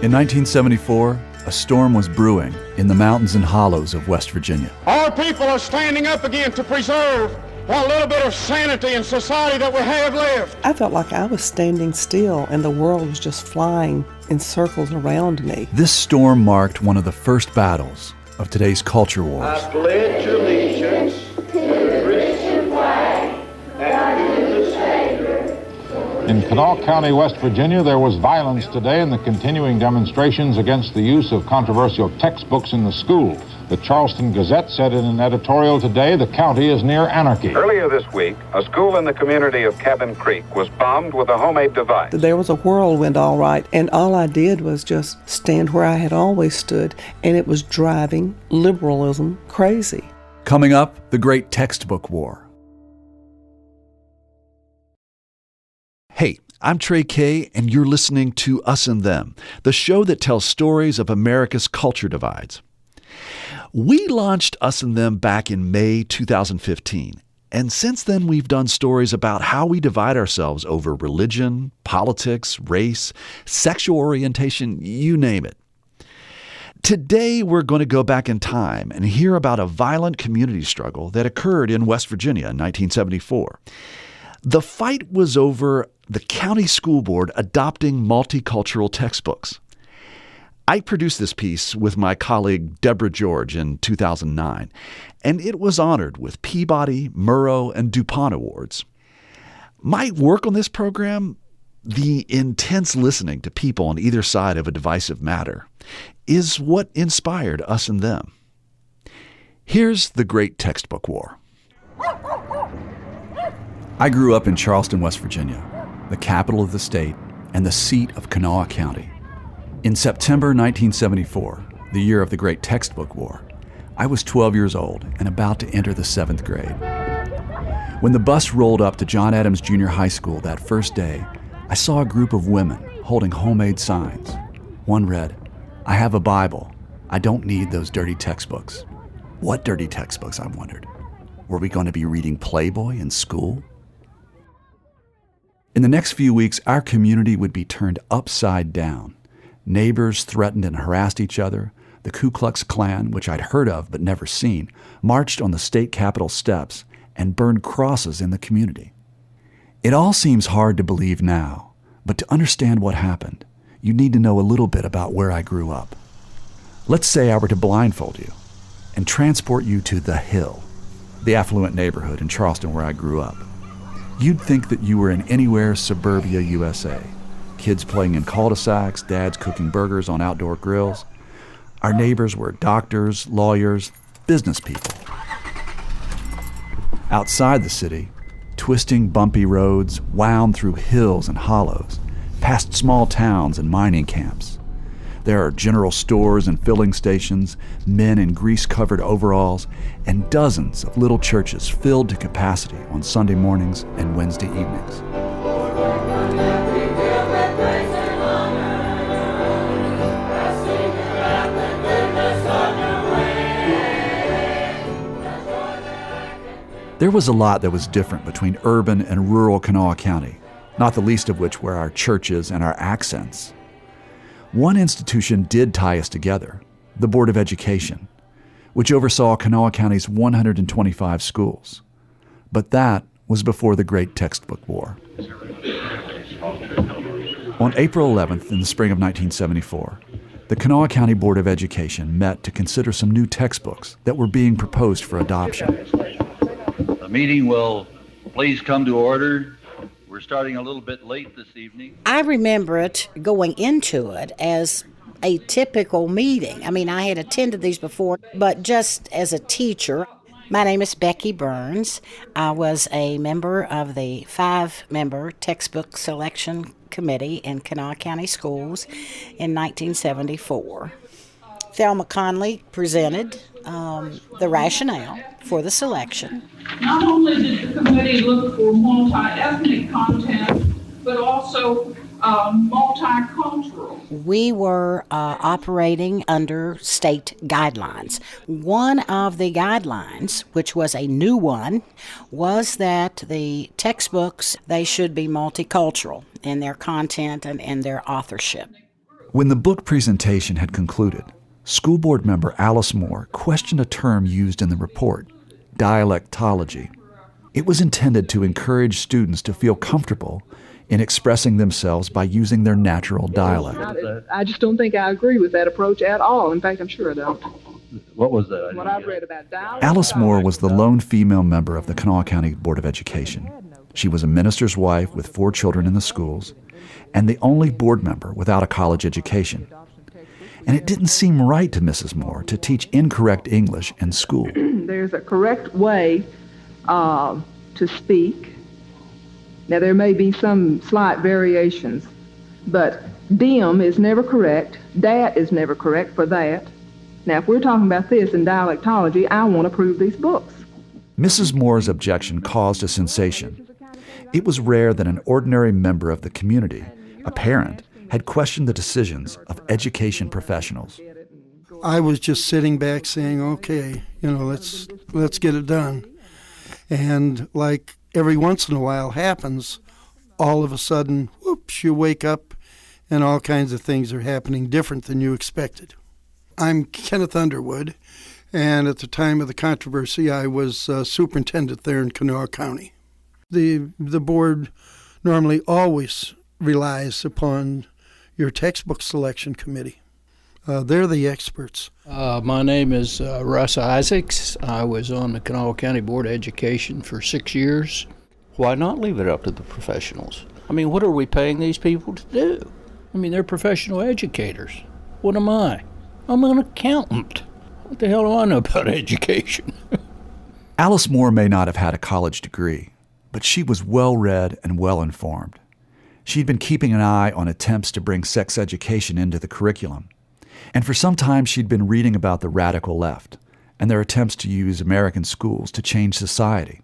In 1974, a storm was brewing in the mountains and hollows of West Virginia. Our people are standing up again to preserve what little bit of sanity and society that we have left. I felt like I was standing still and the world was just flying in circles around me. This storm marked one of the first battles of today's culture wars. I pledge allegiance to the Christian flag and to the Savior. In Kanawha County, West Virginia, there was violence today in the continuing demonstrations against the use of controversial textbooks in the schools. The Charleston Gazette said in an editorial today, the county is near anarchy. Earlier this week, a school in the community of Cabin Creek was bombed with a homemade device. There was a whirlwind, all right, and all I did was just stand where I had always stood, and it was driving liberalism crazy. Coming up, the Great Textbook War. Hey, I'm Trey Kay, and you're listening to Us and Them, the show that tells stories of America's culture divides. We launched Us and Them back in May 2015, and since then we've done stories about how we divide ourselves over religion, politics, race, sexual orientation, you name it. Today we're going to go back in time and hear about a violent community struggle that occurred in West Virginia in 1974. The fight was over the county school board adopting multicultural textbooks. I produced this piece with my colleague Deborah George in 2009, and it was honored with Peabody, Murrow, and DuPont awards. My work on this program, the intense listening to people on either side of a divisive matter, is what inspired Us and Them. Here's the Great Textbook War. I grew up in Charleston, West Virginia, the capital of the state and the seat of Kanawha County. In September 1974, the year of the Great Textbook War, I was 12 years old and about to enter the 7th grade. When the bus rolled up to John Adams Junior High School that first day, I saw a group of women holding homemade signs. One read, "I have a Bible. I don't need those dirty textbooks." What dirty textbooks, I wondered. Were we going to be reading Playboy in school? In the next few weeks, our community would be turned upside down. Neighbors threatened and harassed each other. The Ku Klux Klan, which I'd heard of but never seen, marched on the state capitol steps and burned crosses in the community. It all seems hard to believe now, but to understand what happened, you need to know a little bit about where I grew up. Let's say I were to blindfold you and transport you to The Hill, the affluent neighborhood in Charleston where I grew up. You'd think that you were in anywhere suburbia USA. Kids playing in cul-de-sacs, dads cooking burgers on outdoor grills. Our neighbors were doctors, lawyers, business people. Outside the city, twisting bumpy roads wound through hills and hollows, past small towns and mining camps. There are general stores and filling stations, men in grease-covered overalls, and dozens of little churches filled to capacity on Sunday mornings and Wednesday evenings. There was a lot that was different between urban and rural Kanawha County, not the least of which were our churches and our accents. One institution did tie us together, the Board of Education, which oversaw Kanawha County's 125 schools. But that was before the Great Textbook War. On April 11th, in the spring of 1974, the Kanawha County Board of Education met to consider some new textbooks that were being proposed for adoption. The meeting will please come to order. We're starting a little bit late this evening. I remember it going into it as a typical meeting. I mean, I had attended these before, but just as a teacher. My name is Becky Burns. I was a member of the 5-member textbook selection committee in Kanawha County Schools in 1974. Thelma Conley presented the rationale for the selection. Not only did the committee look for multi-ethnic content, but also multicultural. We were operating under state guidelines. One of the guidelines, which was a new one, was that the textbooks, they should be multicultural in their content and in their authorship. When the book presentation had concluded, school board member Alice Moore questioned a term used in the report, dialectology. It was intended to encourage students to feel comfortable in expressing themselves by using their natural dialect. I just don't think I agree with that approach at all. In fact, I'm sure I don't. What was that? What I've read about dialect. Alice Moore was the lone female member of the Kanawha County Board of Education. She was a minister's wife with 4 children in the schools and the only board member without a college education. And it didn't seem right to Mrs. Moore to teach incorrect English in school. There's a correct way to speak. Now, there may be some slight variations, but dim is never correct. Dat is never correct for that. Now, if we're talking about this in dialectology, I want to prove these books. Mrs. Moore's objection caused a sensation. It was rare that an ordinary member of the community, a parent, had questioned the decisions of education professionals. I was just sitting back saying, okay, let's get it done. And like every once in a while happens, all of a sudden, whoops, you wake up and all kinds of things are happening different than you expected. I'm Kenneth Underwood, and at the time of the controversy, I was superintendent there in Kanawha County. The board normally always relies upon your textbook selection committee. They're the experts. My name is Russ Isaacs. I was on the Kanawha County Board of Education for 6 years. Why not leave it up to the professionals? I mean, what are we paying these people to do? I mean, they're professional educators. What am I? I'm an accountant. What the hell do I know about education? Alice Moore may not have had a college degree, but she was well-read and well-informed. She'd been keeping an eye on attempts to bring sex education into the curriculum. And for some time, she'd been reading about the radical left and their attempts to use American schools to change society.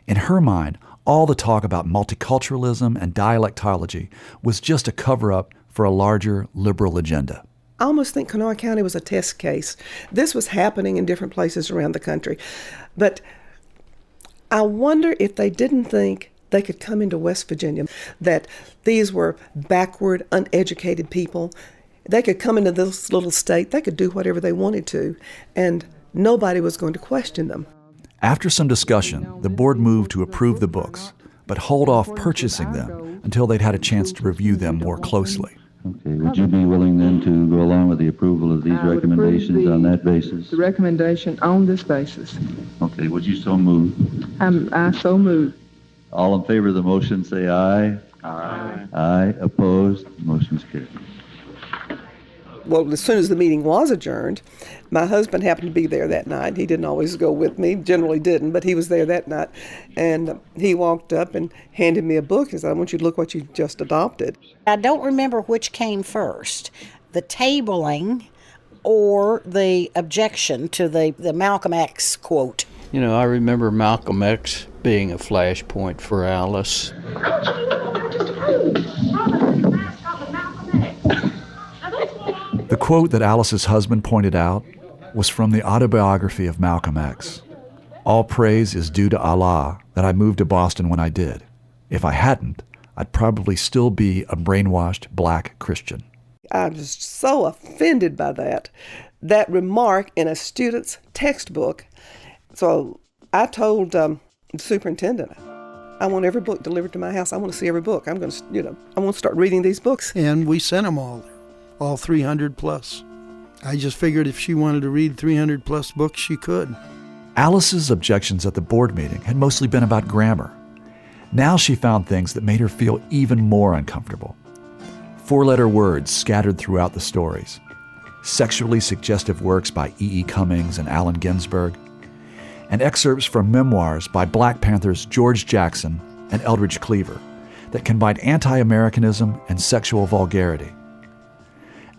In her mind, all the talk about multi-culturalism and dialectology was just a cover-up for a larger liberal agenda. I almost think Kanawha County was a test case. This was happening in different places around the country. But I wonder if they didn't think they could come into West Virginia, that these were backward, uneducated people. They could come into this little state, they could do whatever they wanted to, and nobody was going to question them. After some discussion, the board moved to approve the books, but hold off purchasing them until they'd had a chance to review them more closely. Okay, would you be willing then to go along with the approval of these recommendations on that basis? The recommendation on this basis. Okay, would you so move? I so move. All in favor of the motion, say aye. Aye. Aye. Opposed? Motion's carried. Well, as soon as the meeting was adjourned, my husband happened to be there that night. He didn't always go with me, generally didn't, but he was there that night. And he walked up and handed me a book. He said, I want you to look what you just adopted. I don't remember which came first, the tabling or the objection to the Malcolm X quote. You know, I remember Malcolm X being a flashpoint for Alice. The quote that Alice's husband pointed out was from the autobiography of Malcolm X. All praise is due to Allah that I moved to Boston when I did. If I hadn't, I'd probably still be a brainwashed black Christian. I was so offended by that remark in a student's textbook. So I told the superintendent, I want every book delivered to my house. I want to see every book. I want to start reading these books. And we sent them all 300 plus. I just figured if she wanted to read 300 plus books, she could. Alice's objections at the board meeting had mostly been about grammar. Now she found things that made her feel even more uncomfortable. 4-letter words scattered throughout the stories, sexually suggestive works by E.E. Cummings and Allen Ginsberg, and excerpts from memoirs by Black Panthers George Jackson and Eldridge Cleaver that combined anti-Americanism and sexual vulgarity.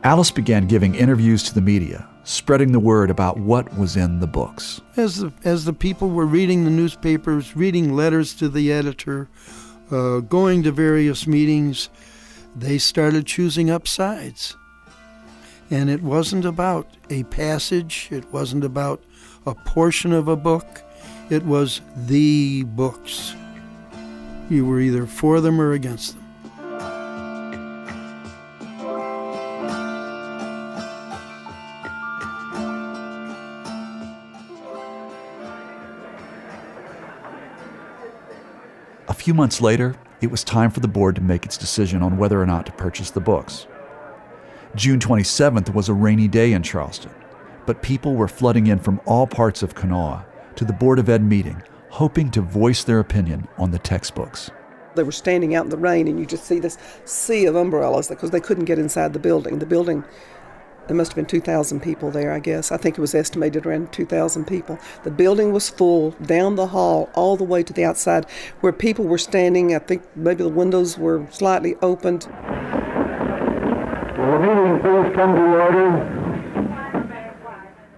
Alice began giving interviews to the media, spreading the word about what was in the books. As the people were reading the newspapers, reading letters to the editor, going to various meetings, they started choosing up sides. And it wasn't about a passage, it wasn't about a portion of a book, it was the books. You were either for them or against them. few months later, it was time for the board to make its decision on whether or not to purchase the books. June 27th was a rainy day in Charleston, but people were flooding in from all parts of Kanawha to the Board of Ed meeting, hoping to voice their opinion on the textbooks. They were standing out in the rain, and you just see this sea of umbrellas because they couldn't get inside the building. The building, there must have been 2,000 people there, I guess. I think it was estimated around 2,000 people. The building was full down the hall all the way to the outside where people were standing. I think maybe the windows were slightly opened. Will the meeting please come to order?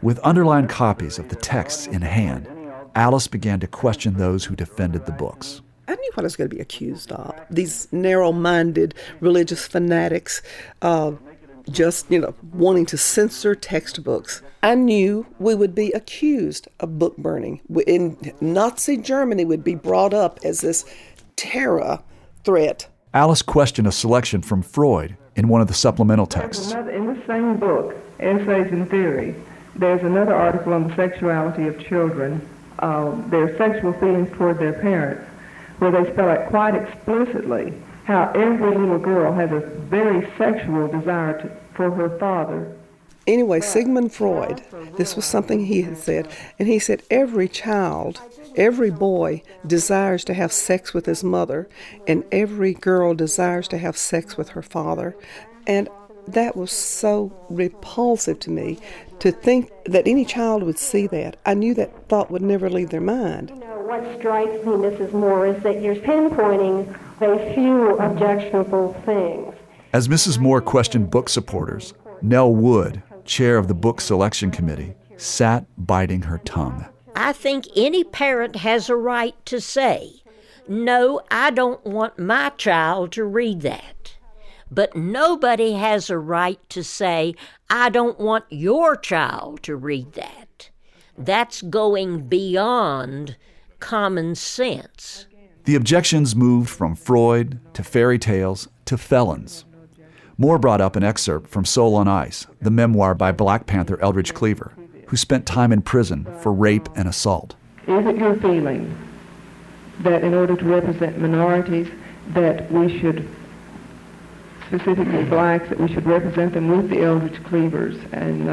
With underlined copies of the texts in hand, Alice began to question those who defended the books. I knew what I was going to be accused of. These narrow-minded religious fanatics just, wanting to censor textbooks. I knew we would be accused of book burning. In Nazi Germany would be brought up as this terror threat. Alice questioned a selection from Freud in one of the supplemental texts. In the same book, Essays in Theory, there's another article on the sexuality of children, their sexual feelings toward their parents, where they spell out quite explicitly how every little girl has a very sexual desire for her father. Anyway, Sigmund Freud, this was something he had said, and he said every child, every boy desires to have sex with his mother, and every girl desires to have sex with her father. And that was so repulsive to me, to think that any child would see that. I knew that thought would never leave their mind. What strikes me, Mrs. Moore, is that you're pinpointing a few objectionable things. As Mrs. Moore questioned book supporters, Nell Wood, chair of the book selection committee, sat biting her tongue. I think any parent has a right to say, no, I don't want my child to read that. But nobody has a right to say, I don't want your child to read that. That's going beyond common sense. The objections moved from Freud to fairy tales to felons. Moore brought up an excerpt from Soul on Ice, the memoir by Black Panther Eldridge Cleaver, who spent time in prison for rape and assault. Is it your feeling that in order to represent minorities, that we should, specifically blacks, that we should represent them with the Eldridge Cleavers and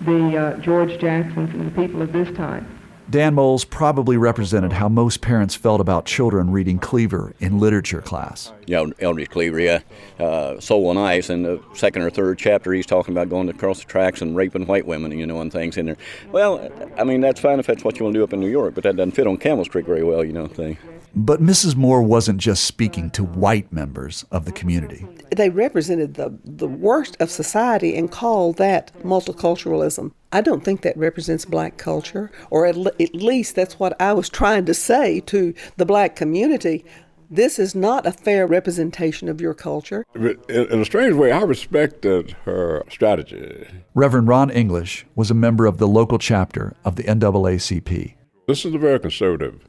the George Jacksons and the people of this time? Dan Moles probably represented how most parents felt about children reading Cleaver in literature class. Yeah, Eldridge Cleaver, yeah. Soul on Ice, in the second or third chapter, he's talking about going across the tracks and raping white women, and things in there. Well, I mean, that's fine if that's what you want to do up in New York, but that doesn't fit on Camel's Creek very well, thing. But Mrs. Moore wasn't just speaking to white members of the community. They represented the worst of society and called that multi-culturalism. I don't think that represents black culture, or at least that's what I was trying to say to the black community. This is not a fair representation of your culture. In a strange way, I respected her strategy. Reverend Ron English was a member of the local chapter of the NAACP. This is a very conservative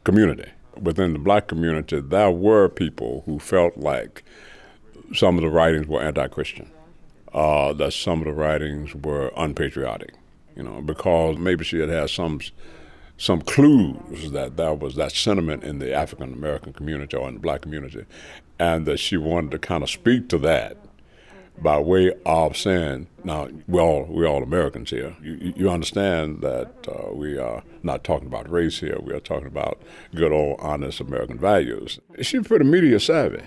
community. Within the black community, there were people who felt like some of the writings were anti-Christian, that some of the writings were unpatriotic, because maybe she had some clues that there was that sentiment in the African American community or in the black community, and that she wanted to kind of speak to that by way of saying, now, we're all Americans here. You understand that we are not talking about race here. We are talking about good old honest American values. She's pretty media savvy.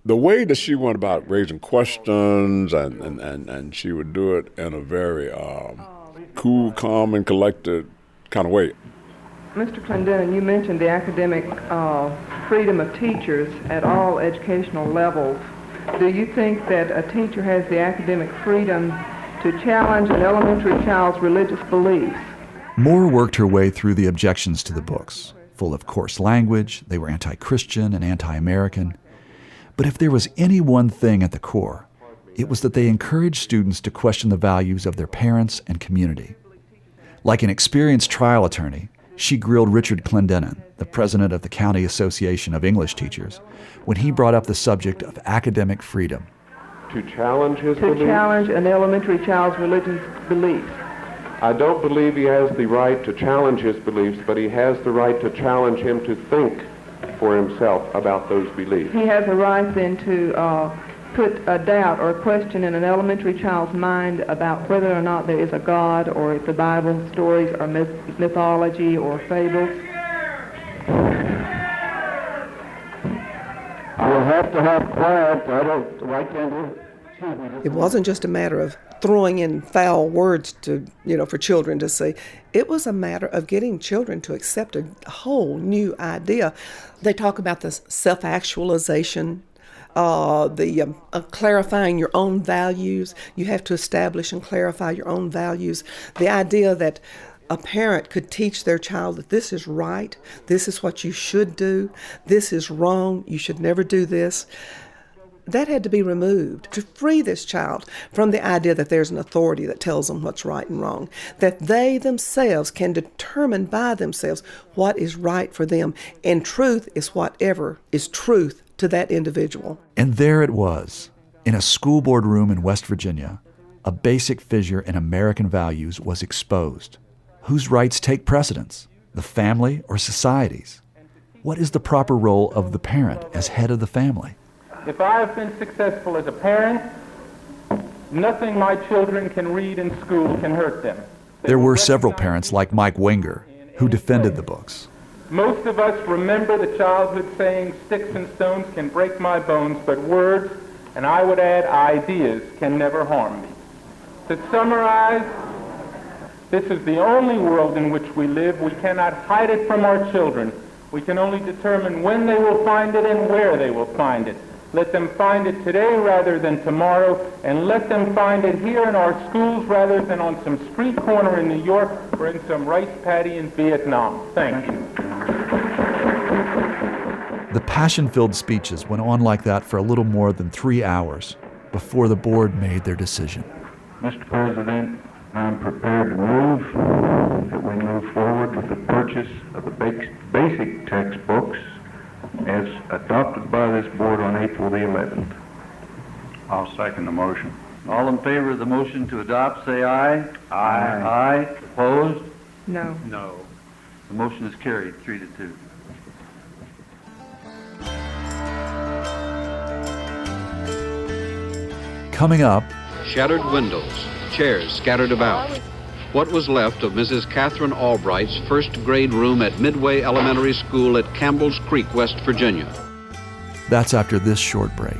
The way that she went about raising questions, and she would do it in a very cool, calm, and collected kind of way. Mr. Clendenin, you mentioned the academic freedom of teachers at all educational levels. Do you think that a teacher has the academic freedom to challenge an elementary child's religious beliefs? Moore worked her way through the objections to the books. Full of coarse language, they were anti-Christian and anti-American. But if there was any one thing at the core, it was that they encouraged students to question the values of their parents and community. Like an experienced trial attorney, she grilled Richard Clendenin, the president of the County Association of English Teachers, when he brought up the subject of academic freedom. To challenge his beliefs? To challenge an elementary child's religious beliefs. I don't believe he has the right to challenge his beliefs, but he has the right to challenge him to think for himself about those beliefs. He has a right then to put a doubt or a question in an elementary child's mind about whether or not there is a God, or if the Bible stories are mythology or fables. We'll have to have quiet. I can't. It wasn't just a matter of throwing in foul words to, for children to see. It was a matter of getting children to accept a whole new idea. They talk about the self-actualization, the clarifying your own values. You have to establish and clarify your own values. The idea that a parent could teach their child that this is right, this is what you should do, this is wrong, you should never do this. That had to be removed to free this child from the idea that there's an authority that tells them what's right and wrong, that they themselves can determine by themselves what is right for them, and truth is whatever is truth to that individual. And there it was, in a school board room in West Virginia, a basic fissure in American values was exposed. Whose rights take precedence, the family or society's? What is the proper role of the parent as head of the family? If I have been successful as a parent, nothing my children can read in school can hurt them. There were several parents like Mike Winger who defended the books. Most of us remember the childhood saying, "Sticks and stones can break my bones, but words," and I would add, "ideas can never harm me." To summarize, this is the only world in which we live. We cannot hide it from our children. We can only determine when they will find it and where they will find it. Let them find it today rather than tomorrow, and let them find it here in our schools rather than on some street corner in New York or in some rice paddy in Vietnam. Thank you. The passion-filled speeches went on like that for a little more than 3 hours before the board made their decision. Mr. President, I'm prepared to move that we move forward with the purchase of the basic textbooks as adopted by this board on April the 11th. I'll second the motion. All in favor of the motion to adopt, say aye. Aye. Aye. Opposed? No. No. The motion is carried 3-2. Coming up, shattered windows, chairs scattered about. What was left of Mrs. Catherine Albright's first grade room at Midway Elementary School at Campbell's Creek, West Virginia. That's after this short break.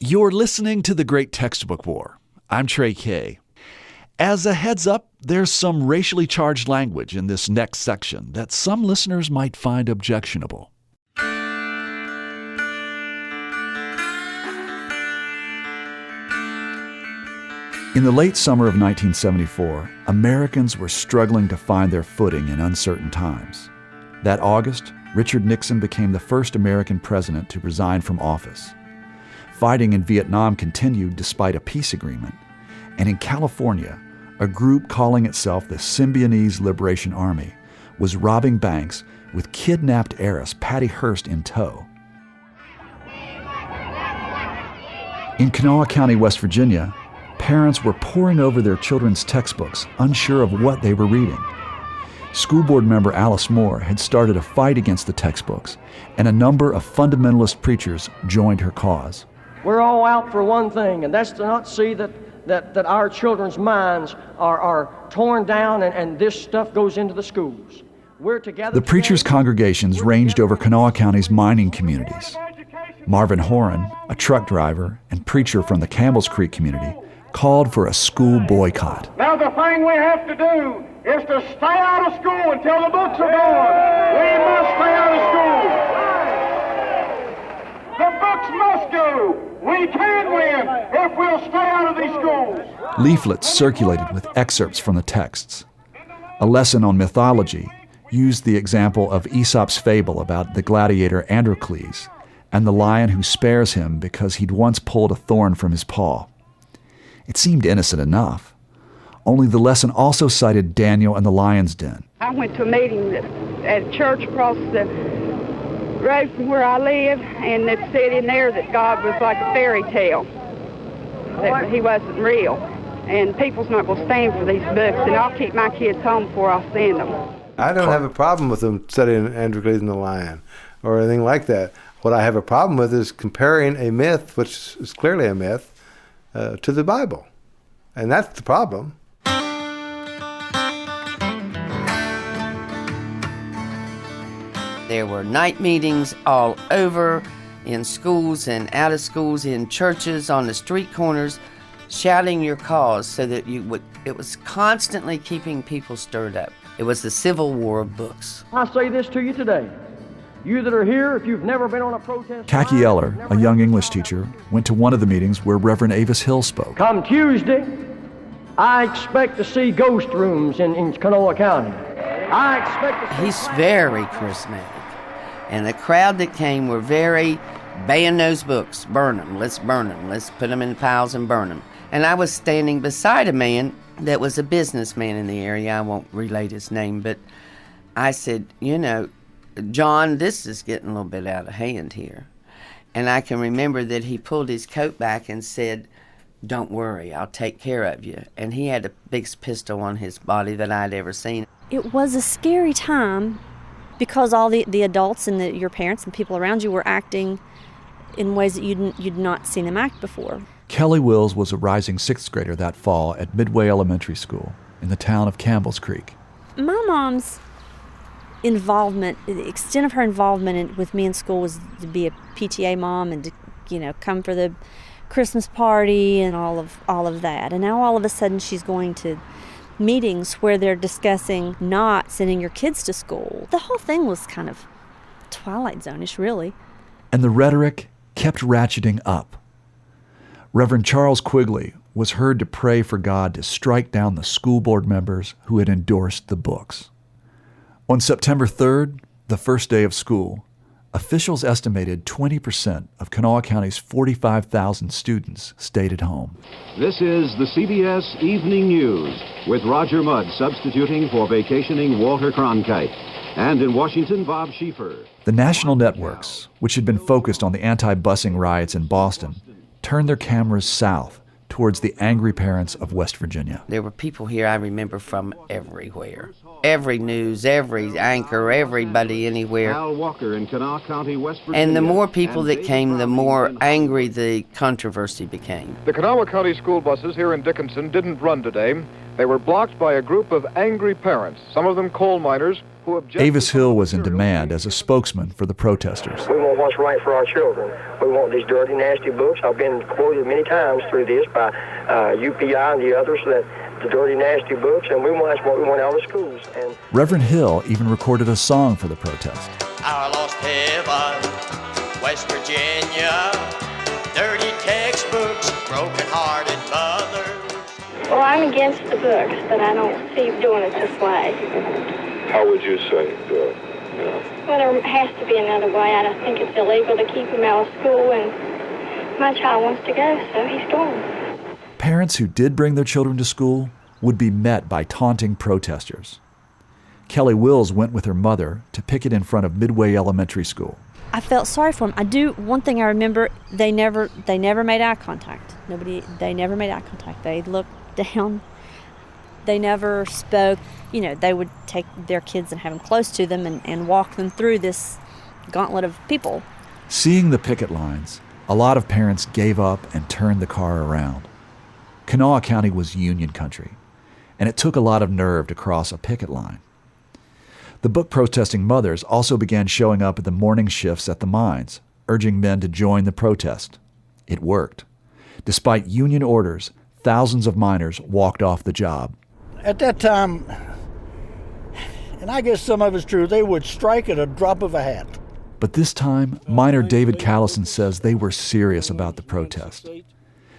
You're listening to The Great Textbook War. I'm Trey Kay. As a heads up, there's some racially charged language in this next section that some listeners might find objectionable. In the late summer of 1974, Americans were struggling to find their footing in uncertain times. That August, Richard Nixon became the first American president to resign from office. Fighting in Vietnam continued despite a peace agreement, and in California, a group calling itself the Symbionese Liberation Army was robbing banks with kidnapped heiress Patty Hearst in tow. In Kanawha County, West Virginia, parents were poring over their children's textbooks, unsure of what they were reading. School board member Alice Moore had started a fight against the textbooks, and a number of fundamentalist preachers joined her cause. We're all out for one thing, and that's to not see that our children's minds are torn down and this stuff goes into the schools. We're together. The preachers' congregations ranged over Kanawha County's mining communities. Marvin Horan, a truck driver and preacher from the Campbell's Creek community, called for a school boycott. Now the thing we have to do is to stay out of school until the books are gone. We must stay out of school. The books must go. We can win if we'll stay out of these schools. Leaflets circulated with excerpts from the texts. A lesson on mythology used the example of Aesop's fable about the gladiator Androcles and the lion who spares him because he'd once pulled a thorn from his paw. It seemed innocent enough. Only the lesson also cited Daniel and the lion's den. I went to a meeting at a church across the road from where I live, and it said in there that God was like a fairy tale, that he wasn't real. And people's not going to stand for these books, and I'll keep my kids home before I send them. I don't have a problem with them studying Androcles and the lion or anything like that. What I have a problem with is comparing a myth, which is clearly a myth, to the Bible. And that's the problem. There were night meetings all over, in schools and out of schools, in churches, on the street corners, shouting your cause so that it was constantly keeping people stirred up. It was the Civil War of books. I say this to you today. You that are here, if you've never been on a protest... Khaki Eller, a young English teacher, went to one of the meetings where Reverend Avis Hill spoke. Come Tuesday, I expect to see ghost rooms in Kanawha County. I expect to see... He's very charismatic. And the crowd that came were very, ban those books, burn them, let's put them in piles and burn them. And I was standing beside a man that was a businessman in the area. I won't relate his name, but I said, you know, John, this is getting a little bit out of hand here. And I can remember that he pulled his coat back and said, don't worry, I'll take care of you. And he had the biggest pistol on his body that I'd ever seen. It was a scary time because all the adults and your parents and people around you were acting in ways that you'd not seen them act before. Kelly Wills was a rising sixth grader that fall at Midway Elementary School in the town of Campbell's Creek. My mom's involvement, the extent of her involvement with me in school was to be a PTA mom and to, come for the Christmas party and all of that. And now all of a sudden she's going to meetings where they're discussing not sending your kids to school. The whole thing was kind of Twilight Zone-ish, really. And the rhetoric kept ratcheting up. Reverend Charles Quigley was heard to pray for God to strike down the school board members who had endorsed the books. On September 3rd, the first day of school, officials estimated 20% of Kanawha County's 45,000 students stayed at home. This is the CBS Evening News, with Roger Mudd substituting for vacationing Walter Cronkite. And in Washington, Bob Schieffer. The national networks, which had been focused on the anti-busing riots in Boston, turned their cameras south towards the angry parents of West Virginia. There were people here I remember from everywhere. Every news, every anchor, everybody anywhere. Al Walker in Kanawha County, West Virginia. And the more people that came, the more angry the controversy became. The Kanawha County school buses here in Dickinson didn't run today. They were blocked by a group of angry parents, some of them coal miners, who objected. Avis Hill was in demand as a spokesman for the protesters. We want what's right for our children. We want these dirty, nasty books. I've been quoted many times through this by UPI and the others, that the dirty, nasty books, and that's what we want out of the schools. And Reverend Hill even recorded a song for the protest. Our lost heaven, West Virginia, dirty textbooks, broken-hearted mothers. Well, I'm against the books, but I don't see doing it this way. How would you say do it? Well, there has to be another way. I don't think it's illegal to keep him out of school, and my child wants to go, so he's going. Parents who did bring their children to school would be met by taunting protesters. Kelly Wills went with her mother to picket in front of Midway Elementary School. I felt sorry for them. One thing I remember, they never made eye contact. They never made eye contact. They looked down. They never spoke. They would take their kids and have them close to them and walk them through this gauntlet of people. Seeing the picket lines, a lot of parents gave up and turned the car around. Kanawha County was Union country, and it took a lot of nerve to cross a picket line. The book protesting mothers also began showing up at the morning shifts at the mines, urging men to join the protest. It worked. Despite union orders, thousands of miners walked off the job. At that time, and I guess some of it's true, they would strike at a drop of a hat. But this time, miner David Callison says they were serious about the protest.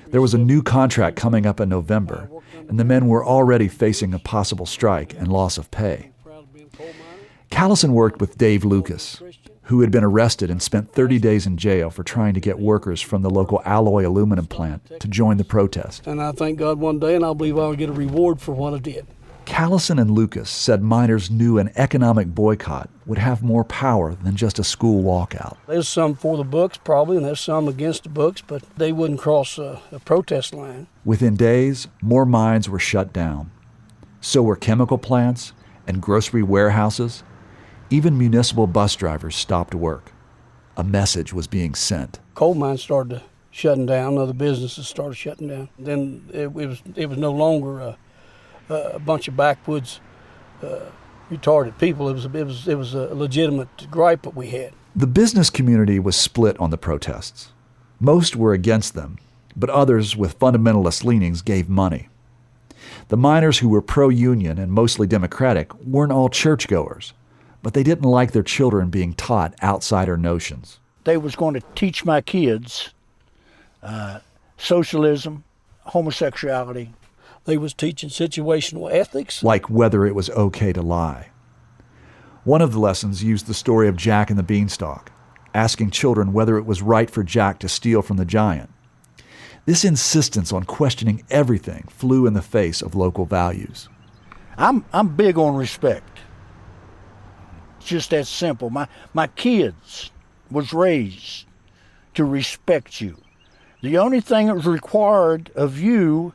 There was a new contract coming up in November, and the men were already facing a possible strike and loss of pay. Callison worked with Dave Lucas. who had been arrested and spent 30 days in jail for trying to get workers from the local alloy aluminum plant to join the protest. And I thank God one day, and I believe I'll get a reward for what I did. Callison and Lucas said miners knew an economic boycott would have more power than just a school walkout. There's some for the books, probably, and there's some against the books, but they wouldn't cross a protest line. Within days, more mines were shut down. So were chemical plants and grocery warehouses. Even municipal bus drivers stopped work. A message was being sent. Coal mines started shutting down, other businesses started shutting down. Then it was no longer a bunch of backwoods retarded people. It was a legitimate gripe that we had. The business community was split on the protests. Most were against them, but others with fundamentalist leanings gave money. The miners who were pro-union and mostly Democratic weren't all churchgoers, but they didn't like their children being taught outsider notions. They was going to teach my kids socialism, homosexuality. They was teaching situational ethics. Like whether it was okay to lie. One of the lessons used the story of Jack and the Beanstalk, asking children whether it was right for Jack to steal from the giant. This insistence on questioning everything flew in the face of local values. I'm big on respect. It's just that simple. My kids was raised to respect you. The only thing that was required of you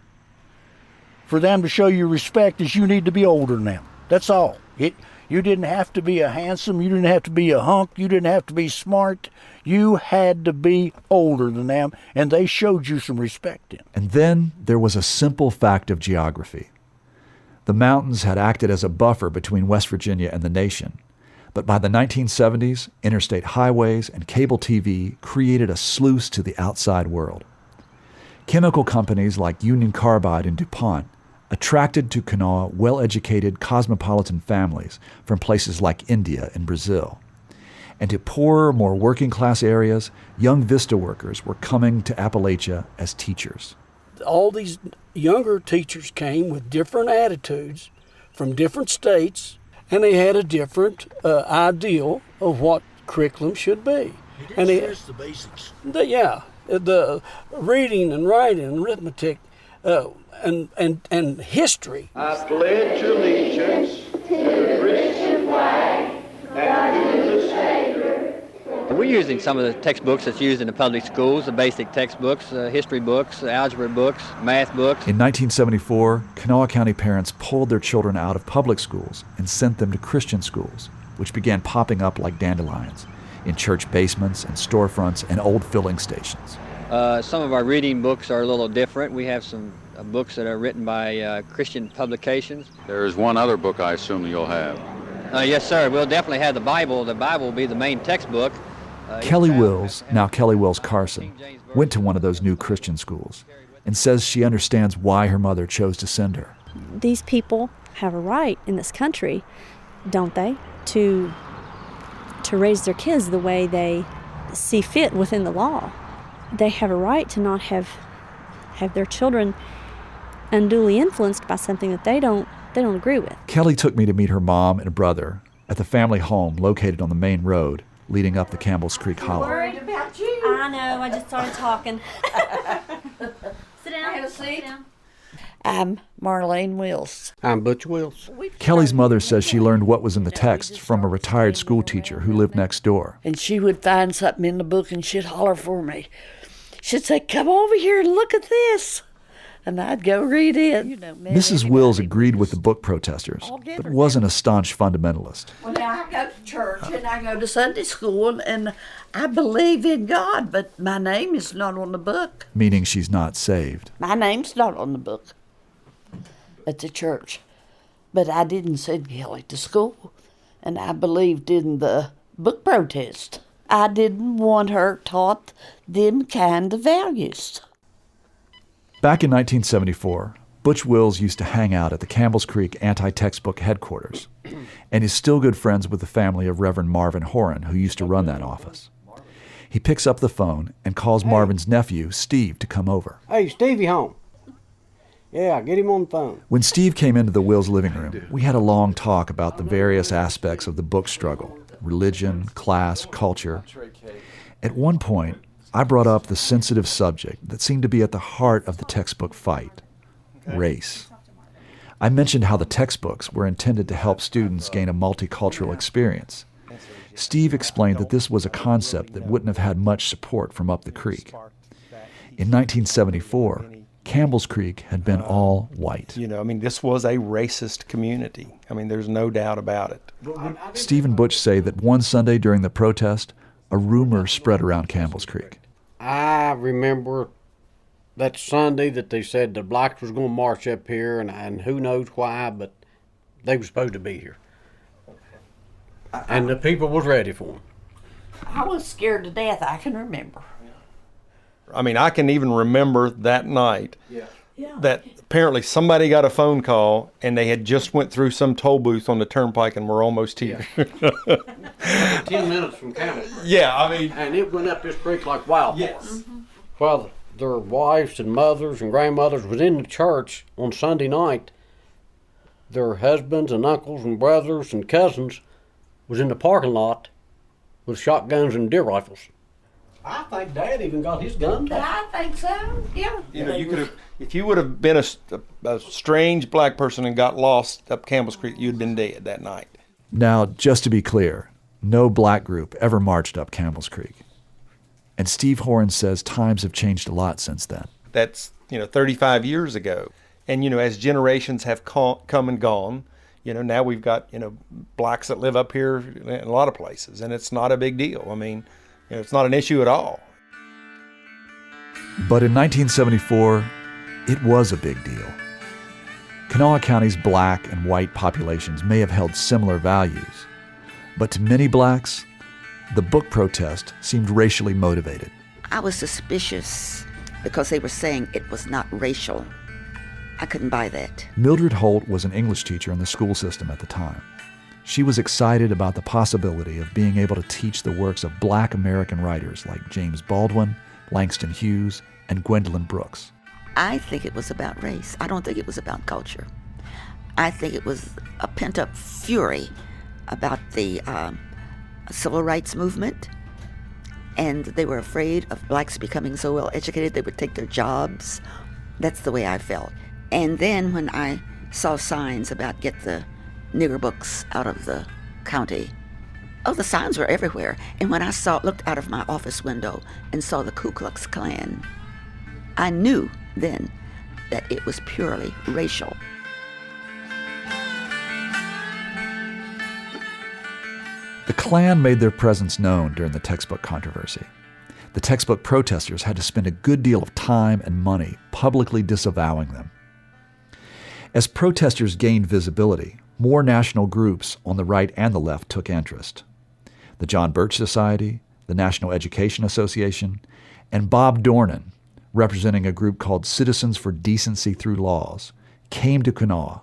for them to show you respect is you need to be older than them. That's all. You didn't have to be a handsome, you didn't have to be a hunk, you didn't have to be smart. You had to be older than them, and they showed you some respect in. And then there was a simple fact of geography. The mountains had acted as a buffer between West Virginia and the nation. But by the 1970s, interstate highways and cable TV created a sluice to the outside world. Chemical companies like Union Carbide and DuPont attracted to Kanawha well-educated cosmopolitan families from places like India and Brazil. And to poorer, more working-class areas, young Vista workers were coming to Appalachia as teachers. All these younger teachers came with different attitudes from different states, and they had a different ideal of what curriculum should be. And it's the basics. The reading and writing and arithmetic and history. I pledge allegiance to the Christian flag and to the Savior. We're using some of the textbooks that's used in the public schools, the basic textbooks, history books, algebra books, math books. In 1974, Kanawha County parents pulled their children out of public schools and sent them to Christian schools, which began popping up like dandelions in church basements and storefronts and old filling stations. Some of our reading books are a little different. We have some books that are written by Christian publications. There is one other book I assume you'll have. Yes, sir. We'll definitely have the Bible. The Bible will be the main textbook. Kelly Wills, now Kelly Wills Carson, went to one of those new Christian schools and says she understands why her mother chose to send her. These people have a right in this country, don't they, to raise their kids the way they see fit within the law. They have a right to not have their children unduly influenced by something that they don't agree with. Kelly took me to meet her mom and brother at the family home located on the main road leading up the Campbell's Creek Hollow. Worried about you. I know, I just started talking. Sit down. Have a seat. I'm Marlene Wills. I'm Butch Wills. Kelly's mother says she learned what was in the text from a retired school teacher who lived next door. And she would find something in the book and she'd holler for me. She'd say, "Come over here and look at this." And I'd go read it. Mrs. Wills agreed with the book protesters, but wasn't a staunch fundamentalist. Well, now I go to church and I go to Sunday school and I believe in God, but my name is not on the book. Meaning she's not saved. My name's not on the book at the church. But I didn't send Kelly to school, and I believed in the book protest. I didn't want her taught them kind of values. Back in 1974, Butch Wills used to hang out at the Campbell's Creek anti-textbook headquarters, and is still good friends with the family of Reverend Marvin Horan, who used to run that office. He picks up the phone and calls Marvin's nephew, Steve, to come over. Hey, Stevie home. Yeah, get him on the phone. When Steve came into the Wills living room, we had a long talk about the various aspects of the book struggle religion, class, culture. At one point, I brought up the sensitive subject that seemed to be at the heart of the textbook fight, race. I mentioned how the textbooks were intended to help students gain a multicultural experience. Steve explained that this was a concept that wouldn't have had much support from up the creek. In 1974, Campbell's Creek had been all white. This was a racist community. There's no doubt about it. Steve and Butch say that one Sunday during the protest, a rumor spread around Campbell's Creek. I remember that Sunday that they said the blacks was going to march up here, and who knows why, but they were supposed to be here. And the people was ready for them. I was scared to death, I can remember. I can even remember that night that apparently somebody got a phone call and they had just went through some toll booth on the turnpike and were almost here. 10 minutes from Kanawha. And it went up this creek like wildfire. Yes. Well, their wives and mothers and grandmothers was in the church on Sunday night. Their husbands and uncles and brothers and cousins was in the parking lot with shotguns and deer rifles. I think Dad even got his gun back. I think so, yeah. You could have, if you would have been a strange black person and got lost up Campbell's Creek, you'd been dead that night. Now, just to be clear, no black group ever marched up Campbell's Creek. And Steve Horan says times have changed a lot since then. That's, 35 years ago. And, as generations have come and gone, now we've got, blacks that live up here in a lot of places, and it's not a big deal. It's not an issue at all. But in 1974, it was a big deal. Kanawha County's black and white populations may have held similar values, but to many blacks, the book protest seemed racially motivated. I was suspicious because they were saying it was not racial. I couldn't buy that. Mildred Holt was an English teacher in the school system at the time. She was excited about the possibility of being able to teach the works of black American writers like James Baldwin, Langston Hughes, and Gwendolyn Brooks. I think it was about race. I don't think it was about culture. I think it was a pent-up fury about the civil rights movement, and they were afraid of blacks becoming so well educated they would take their jobs. That's the way I felt. And then when I saw signs about get the nigger books out of the county, the signs were everywhere. And when I looked out of my office window and saw the Ku Klux Klan, I knew then that it was purely racial. The Klan made their presence known during the textbook controversy. The textbook protesters had to spend a good deal of time and money publicly disavowing them. As protesters gained visibility, more national groups on the right and the left took interest. The John Birch Society, the National Education Association, and Bob Dornan, representing a group called Citizens for Decency Through Laws, came to Kanawha,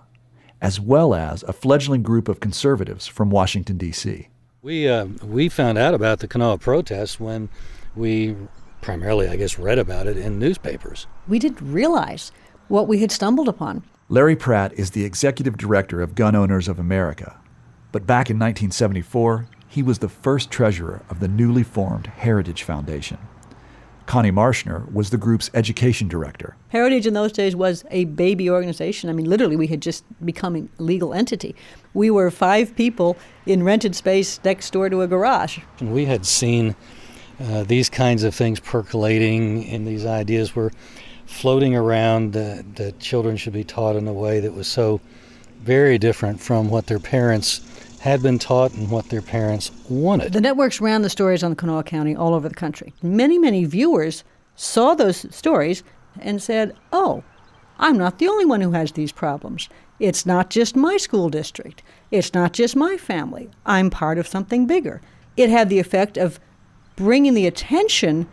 as well as a fledgling group of conservatives from Washington, D.C. We found out about the Kanawha protests when we primarily, read about it in newspapers. We didn't realize what we had stumbled upon. Larry Pratt is the executive director of Gun Owners of America. But back in 1974, he was the first treasurer of the newly formed Heritage Foundation. Connie Marshner was the group's education director. Heritage in those days was a baby organization. Literally, we had just become a legal entity. We were 5 people in rented space next door to a garage. We had seen these kinds of things percolating, and these ideas were floating around that children should be taught in a way that was so very different from what their parents had been taught and what their parents wanted. The networks ran the stories on Kanawha County all over the country. Many, many viewers saw those stories and said, oh, I'm not the only one who has these problems. It's not just my school district. It's not just my family. I'm part of something bigger. It had the effect of bringing the attention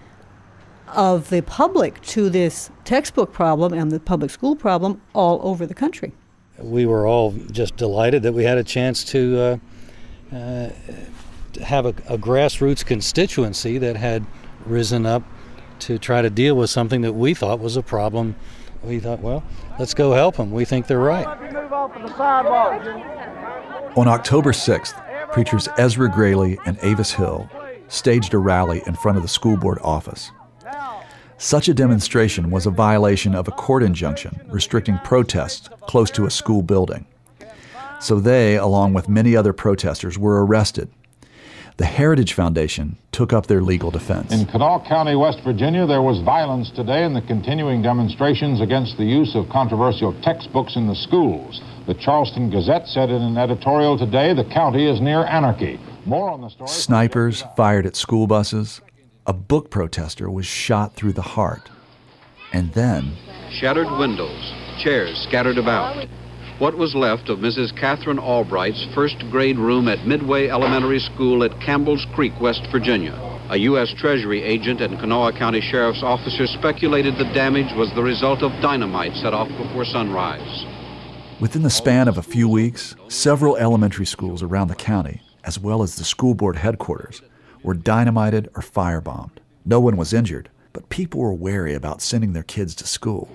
of the public to this textbook problem and the public school problem all over the country. We were all just delighted that we had a chance to have a grassroots constituency that had risen up to try to deal with something that we thought was a problem. We thought, well, let's go help them. We think they're right. On October 6th, preachers Ezra Grayley and Avis Hill staged a rally in front of the school board office. Such a demonstration was a violation of a court injunction restricting protests close to a school building. So they, along with many other protesters, were arrested. The Heritage Foundation took up their legal defense. In Kanawha County, West Virginia, there was violence today in the continuing demonstrations against the use of controversial textbooks in the schools. The Charleston Gazette said in an editorial today, the county is near anarchy. More on the story. Snipers fired at school buses. A book protester was shot through the heart. And then... Shattered windows, chairs scattered about. What was left of Mrs. Catherine Albright's first-grade room at Midway Elementary School at Campbell's Creek, West Virginia. A U.S. Treasury agent and Kanawha County Sheriff's officer speculated the damage was the result of dynamite set off before sunrise. Within the span of a few weeks, several elementary schools around the county, as well as the school board headquarters, were dynamited or firebombed. No one was injured, but people were wary about sending their kids to school.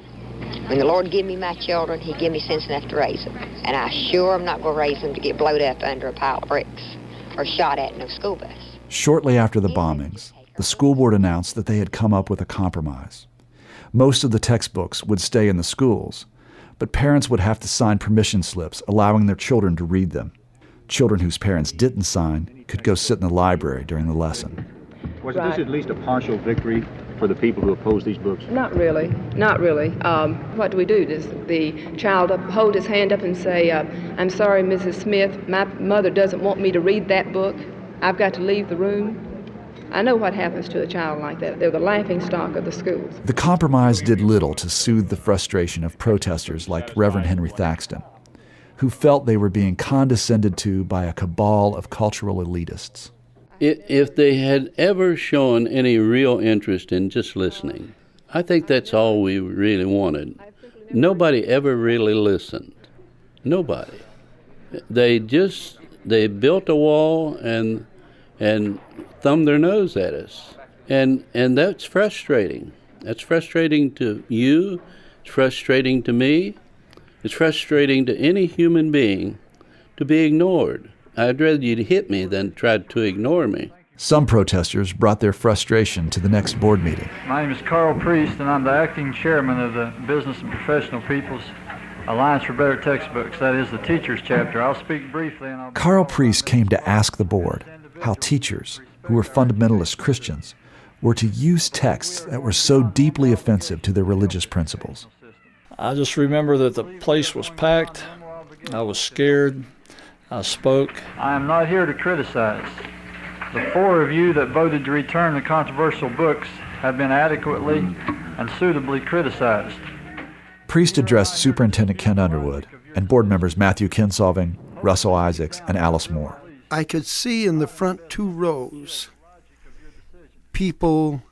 When the Lord give me my children, he give me sense enough to raise them. And I sure am not going to raise them to get blowed up under a pile of bricks or shot at in a school bus. Shortly after the bombings, the school board announced that they had come up with a compromise. Most of the textbooks would stay in the schools, but parents would have to sign permission slips allowing their children to read them. Children whose parents didn't sign could go sit in the library during the lesson. Was this at least a partial victory for the people who oppose these books? Not really, not really. What do we do? Does the child hold his hand up and say, I'm sorry, Mrs. Smith, my mother doesn't want me to read that book. I've got to leave the room. I know what happens to a child like that. They're the laughingstock of the schools. The compromise did little to soothe the frustration of protesters like Reverend Henry Thaxton, who felt they were being condescended to by a cabal of cultural elitists. If they had ever shown any real interest in just listening, I think that's all we really wanted. Nobody ever really listened. Nobody. They built a wall and thumbed their nose at us. And that's frustrating. That's frustrating to you. It's frustrating to me. It's frustrating to any human being to be ignored. I'd rather you'd hit me than try to ignore me. Some protesters brought their frustration to the next board meeting. My name is Carl Priest, and I'm the acting chairman of the Business and Professional People's Alliance for Better Textbooks. That is the teachers chapter. I'll speak briefly. Carl Priest came to ask the board how teachers, who were fundamentalist Christians, were to use texts that were so deeply offensive to their religious principles. I just remember that the place was packed. I was scared. I spoke. I am not here to criticize. The four of you that voted to return the controversial books have been adequately and suitably criticized. Priest addressed Superintendent Ken Underwood and board members Matthew Kinsolving, Russell Isaacs, and Alice Moore. I could see in the front two rows people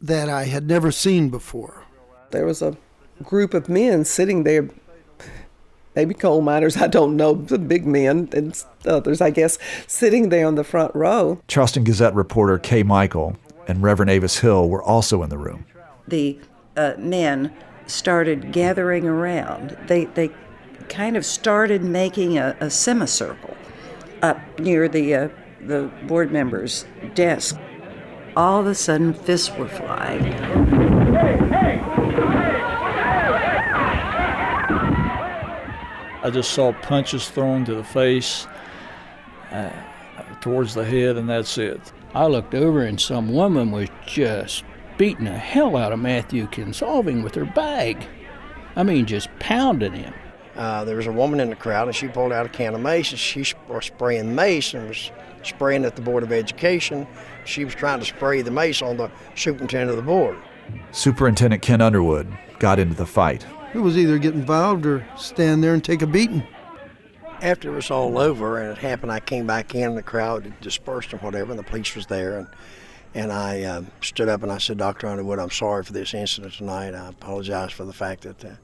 that I had never seen before. There was a group of men sitting there, maybe coal miners, I don't know, the big men and others, I guess, sitting there on the front row. Charleston Gazette reporter Kay Michael and Reverend Avis Hill were also in the room. The men started gathering around. They kind of started making a semicircle up near the board member's desk. All of a sudden, fists were flying. I just saw punches thrown to the face, towards the head, and that's it. I looked over and some woman was just beating the hell out of Matthew Kinsolving with her bag. I mean, just pounding him. There was a woman in the crowd, and she pulled out a can of mace, and she was spraying mace and was spraying at the Board of Education. She was trying to spray the mace on the superintendent of the board. Superintendent Ken Underwood got into the fight. It was either get involved or stand there and take a beating. After it was all over and it happened, I came back in, the crowd dispersed and whatever, and the police was there. And I stood up and I said, Dr. Underwood, I'm sorry for this incident tonight. I apologize for the fact that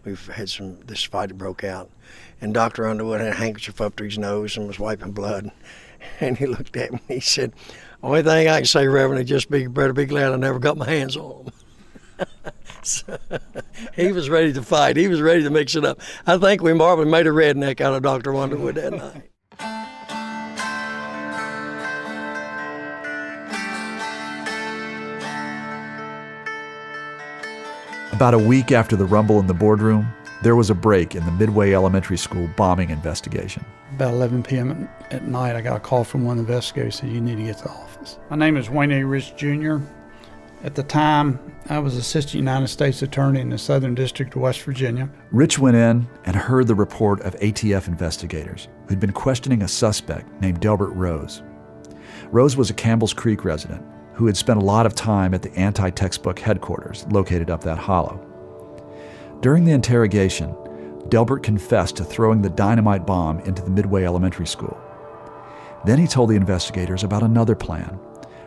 we've had this fight that broke out. And Dr. Underwood had a handkerchief up to his nose and was wiping blood. And he looked at me and he said, only thing I can say, Reverend, is just better be glad I never got my hands on them. So, he was ready to fight. He was ready to mix it up. I think we probably made a redneck out of Dr. Underwood that night. About a week after the rumble in the boardroom, there was a break in the Midway Elementary School bombing investigation. About 11 p.m. at night, I got a call from one investigator who said, "You need to get to the office." My name is Wayne A. Rich Jr. At the time, I was Assistant United States Attorney in the Southern District of West Virginia. Rich went in and heard the report of ATF investigators who'd been questioning a suspect named Delbert Rose. Rose was a Campbell's Creek resident who had spent a lot of time at the anti-textbook headquarters located up that hollow. During the interrogation, Delbert confessed to throwing the dynamite bomb into the Midway Elementary School. Then he told the investigators about another plan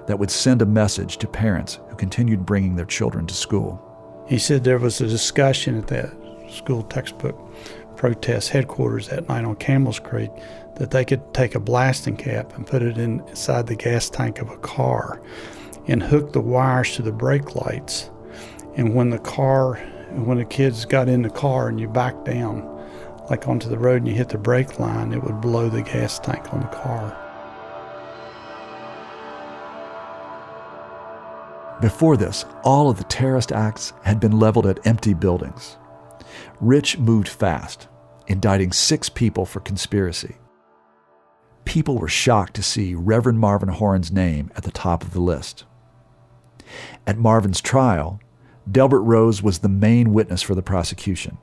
that would send a message to parents who continued bringing their children to school. He said there was a discussion at that school textbook protest headquarters that night on Campbell's Creek that they could take a blasting cap and put it inside the gas tank of a car and hook the wires to the brake lights. And when the kids got in the car and you backed down, like onto the road and you hit the brake line, it would blow the gas tank on the car. Before this, all of the terrorist acts had been leveled at empty buildings. Rich moved fast, indicting 6 people for conspiracy. People were shocked to see Reverend Marvin Horan's name at the top of the list. At Marvin's trial, Delbert Rose was the main witness for the prosecution.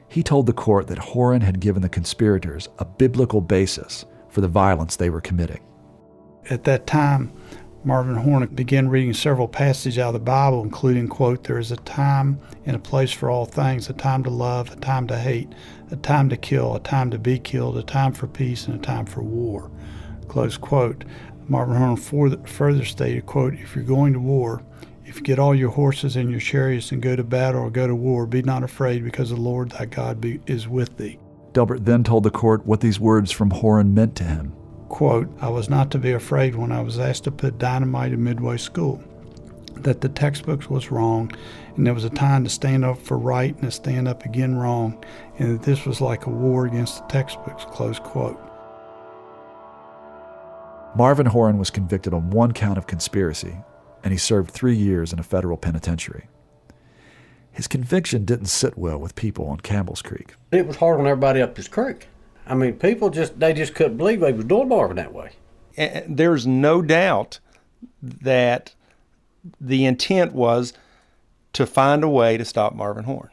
He told the court that Horan had given the conspirators a biblical basis for the violence they were committing. At that time, Marvin Horn began reading several passages out of the Bible, including, quote, "There is a time and a place for all things, a time to love, a time to hate, a time to kill, a time to be killed, a time for peace, and a time for war," close quote. Marvin Horn further stated, quote, "If you're going to war, if you get all your horses and your chariots and go to battle or go to war, be not afraid, because the Lord thy God is with thee." Delbert then told the court what these words from Horan meant to him. Quote, "I was not to be afraid when I was asked to put dynamite in Midway School, that the textbooks was wrong, and there was a time to stand up for right and to stand up again wrong, and that this was like a war against the textbooks," close quote. Marvin Horan was convicted on 1 count of conspiracy, and he served 3 years in a federal penitentiary. His conviction didn't sit well with people on Campbell's Creek. It was hard on everybody up this creek. I mean, people just couldn't believe they was doing Marvin that way. And there's no doubt that the intent was to find a way to stop Marvin Horn,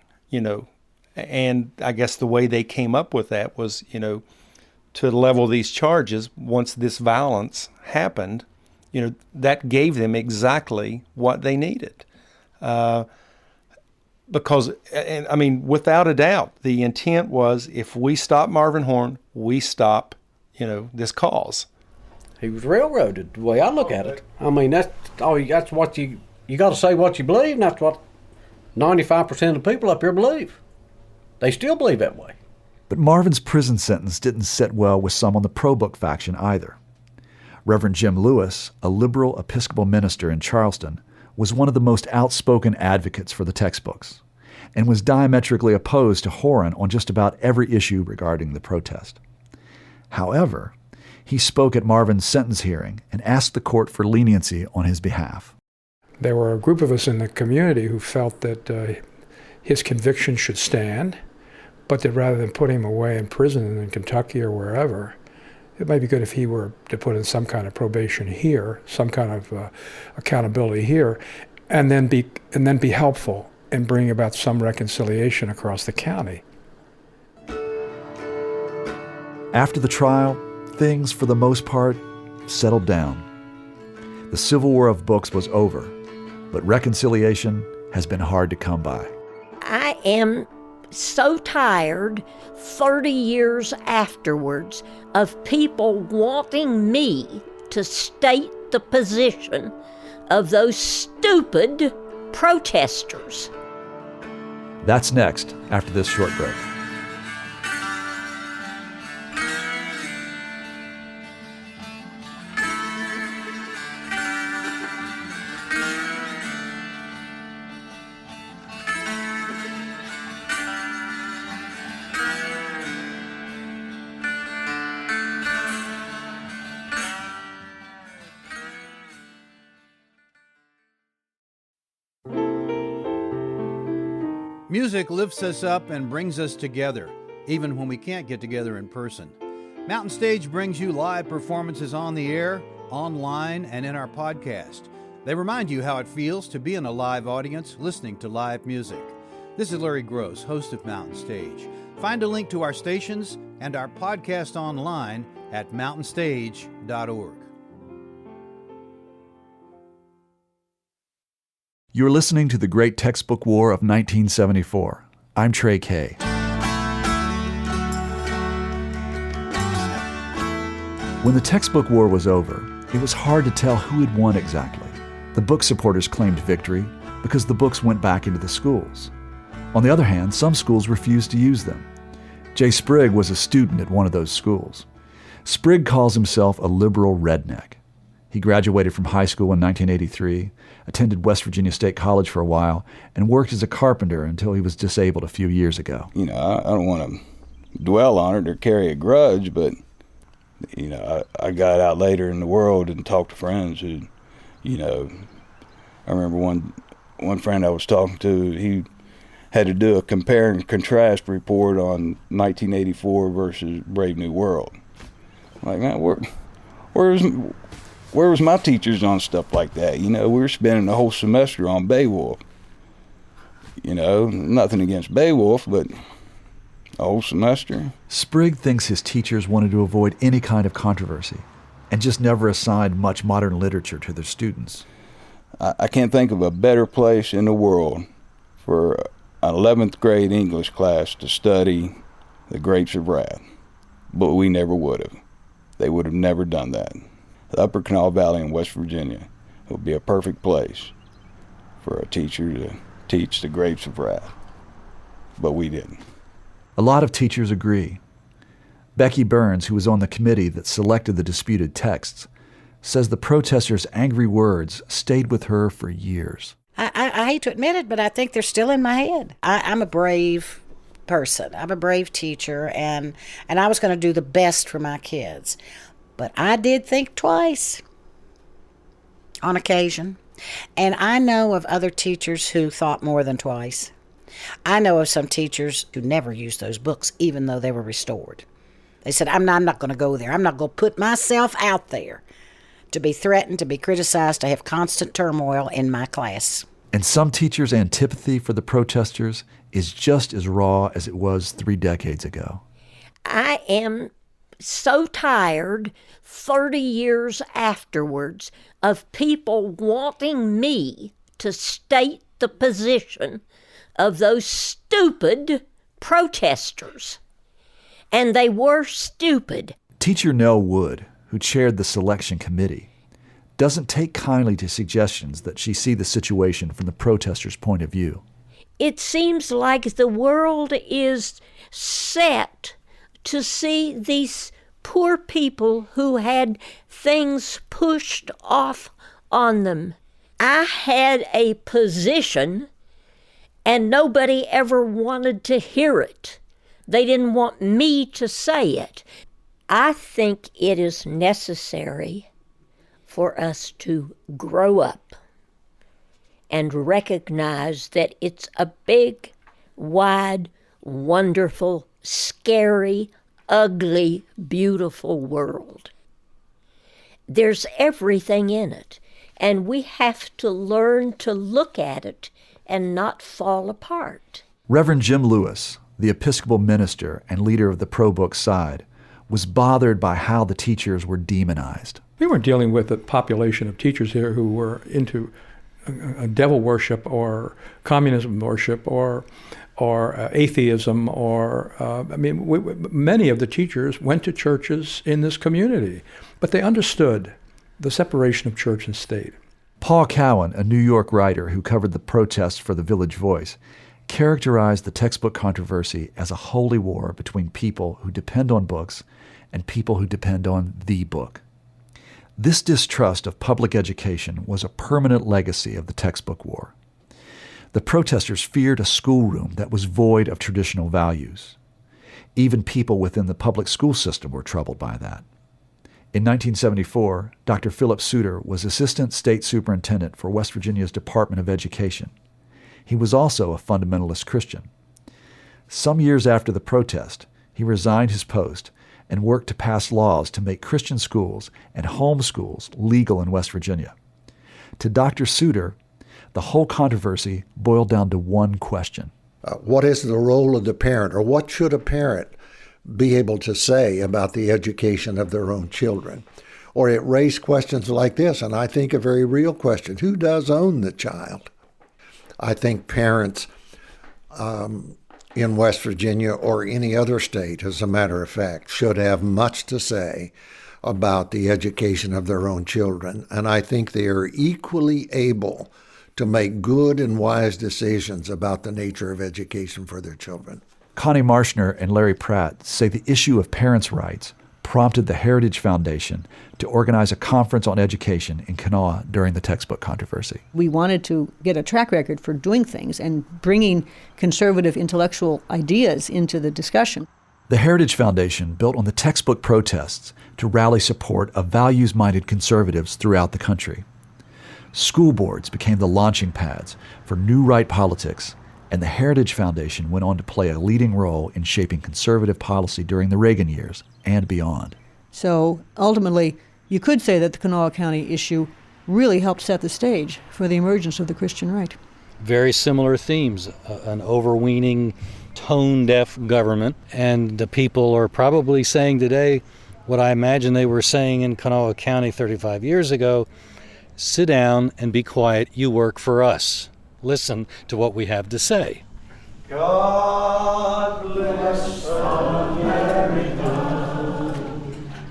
and I guess the way they came up with that was, to level these charges once this violence happened, that gave them exactly what they needed. Because, without a doubt, the intent was, if we stop Marvin Horn, we stop, this cause. He was railroaded, the way I look at it. I mean, that's what you got to say what you believe, and that's what 95% of the people up here believe. They still believe that way. But Marvin's prison sentence didn't sit well with some on the pro-book faction either. Reverend Jim Lewis, a liberal Episcopal minister in Charleston, was one of the most outspoken advocates for the textbooks, and was diametrically opposed to Horan on just about every issue regarding the protest. However, he spoke at Marvin's sentence hearing and asked the court for leniency on his behalf. There were a group of us in the community who felt that his conviction should stand, but that rather than put him away in prison in Kentucky or wherever, it might be good if he were to put in some kind of probation here, some kind of accountability here, and then be helpful in bringing about some reconciliation across the county. After the trial, things, for the most part, settled down. The Civil War of books was over, but reconciliation has been hard to come by. I am so tired 30 years afterwards of people wanting me to state the position of those stupid protesters. That's next after this short break. Music lifts us up and brings us together, even when we can't get together in person. Mountain Stage brings you live performances on the air, online, and in our podcast. They remind you how it feels to be in a live audience listening to live music. This is Larry Gross, host of Mountain Stage. Find a link to our stations and our podcast online at mountainstage.org. You're listening to The Great Textbook War of 1974. I'm Trey Kay. When the textbook war was over, it was hard to tell who had won exactly. The book supporters claimed victory because the books went back into the schools. On the other hand, some schools refused to use them. Jay Sprigg was a student at one of those schools. Sprigg calls himself a liberal redneck. He graduated from high school in 1983, attended West Virginia State College for a while, and worked as a carpenter until he was disabled a few years ago. I don't want to dwell on it or carry a grudge, but, I got out later in the world and talked to friends who, I remember one friend I was talking to, he had to do a compare and contrast report on 1984 versus Brave New World. Like, man, where was my teachers on stuff like that? We were spending the whole semester on Beowulf. Nothing against Beowulf, but a whole semester. Sprigg thinks his teachers wanted to avoid any kind of controversy and just never assigned much modern literature to their students. I can't think of a better place in the world for an 11th grade English class to study The Grapes of Wrath, but we never would have. They would have never done that. The Upper Kanawha Valley in West Virginia would be a perfect place for a teacher to teach The Grapes of Wrath, but we didn't. A lot of teachers agree. Becky Burns, who was on the committee that selected the disputed texts, says the protesters' angry words stayed with her for years. I hate to admit it, but I think they're still in my head. I'm a brave person. I'm a brave teacher, and I was going to do the best for my kids. But I did think twice on occasion. And I know of other teachers who thought more than twice. I know of some teachers who never used those books, even though they were restored. They said, I'm not going to go there. I'm not going to put myself out there to be threatened, to be criticized, to have constant turmoil in my class. And some teachers' antipathy for the protesters is just as raw as it was 3 decades ago. I am so tired 30 years afterwards of people wanting me to state the position of those stupid protesters. And they were stupid. Teacher Nell Wood, who chaired the selection committee, doesn't take kindly to suggestions that she see the situation from the protesters' point of view. It seems like the world is set to see these poor people who had things pushed off on them. I had a position, and nobody ever wanted to hear it. They didn't want me to say it. I think it is necessary for us to grow up and recognize that it's a big, wide, wonderful, scary, ugly, beautiful world. There's everything in it, and we have to learn to look at it and not fall apart. Reverend Jim Lewis, the Episcopal minister and leader of the pro-book side, was bothered by how the teachers were demonized. We weren't dealing with a population of teachers here who were into devil worship or communism worship or atheism or, many of the teachers went to churches in this community, but they understood the separation of church and state. Paul Cowan, a New York writer who covered the protests for the Village Voice, characterized the textbook controversy as a holy war between people who depend on books and people who depend on the book. This distrust of public education was a permanent legacy of the textbook war. The protesters feared a schoolroom that was void of traditional values. Even people within the public school system were troubled by that. In 1974, Dr. Philip Suter was Assistant State Superintendent for West Virginia's Department of Education. he was also a fundamentalist Christian. Some years after the protest, he resigned his post and worked to pass laws to make Christian schools and homeschools legal in West Virginia. To Dr. Suter, the whole controversy boiled down to one question. What is the role of the parent, or what should a parent be able to say about the education of their own children? Or it raised questions like this, and I think a very real question: who does own the child? I think parents in West Virginia or any other state, as a matter of fact, should have much to say about the education of their own children. And I think they are equally able to make good and wise decisions about the nature of education for their children. Connie Marshner and Larry Pratt say the issue of parents' rights prompted the Heritage Foundation to organize a conference on education in Kanawha during the textbook controversy. We wanted to get a track record for doing things and bringing conservative intellectual ideas into the discussion. The Heritage Foundation built on the textbook protests to rally support of values-minded conservatives throughout the country. School boards became the launching pads for new right politics, and the Heritage Foundation went on to play a leading role in shaping conservative policy during the Reagan years and beyond. So ultimately, you could say that the Kanawha County issue really helped set the stage for the emergence of the Christian right. Very similar themes, an overweening, tone-deaf government, and the people are probably saying today what I imagine they were saying in Kanawha County 35 years ago: sit down and be quiet, you work for us. Listen to what we have to say. God bless America,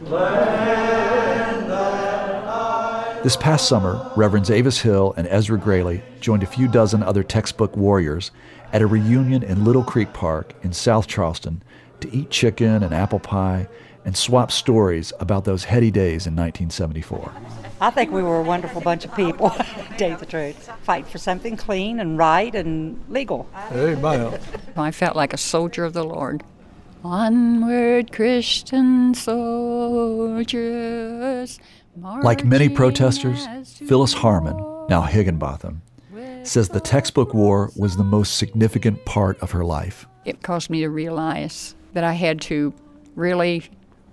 land that I... This past summer, Reverends Avis Hill and Ezra Grayley joined a few dozen other textbook warriors at a reunion in Little Creek Park in South Charleston to eat chicken and apple pie and swap stories about those heady days in 1974. I think we were a wonderful bunch of people, to tell you the truth. Fight for something clean and right and legal. Amen. I felt like a soldier of the Lord. Onward, Christian soldiers. Like many protesters, Phyllis Harmon, now Higginbotham, says the textbook war was the most significant part of her life. It caused me to realize that I had to really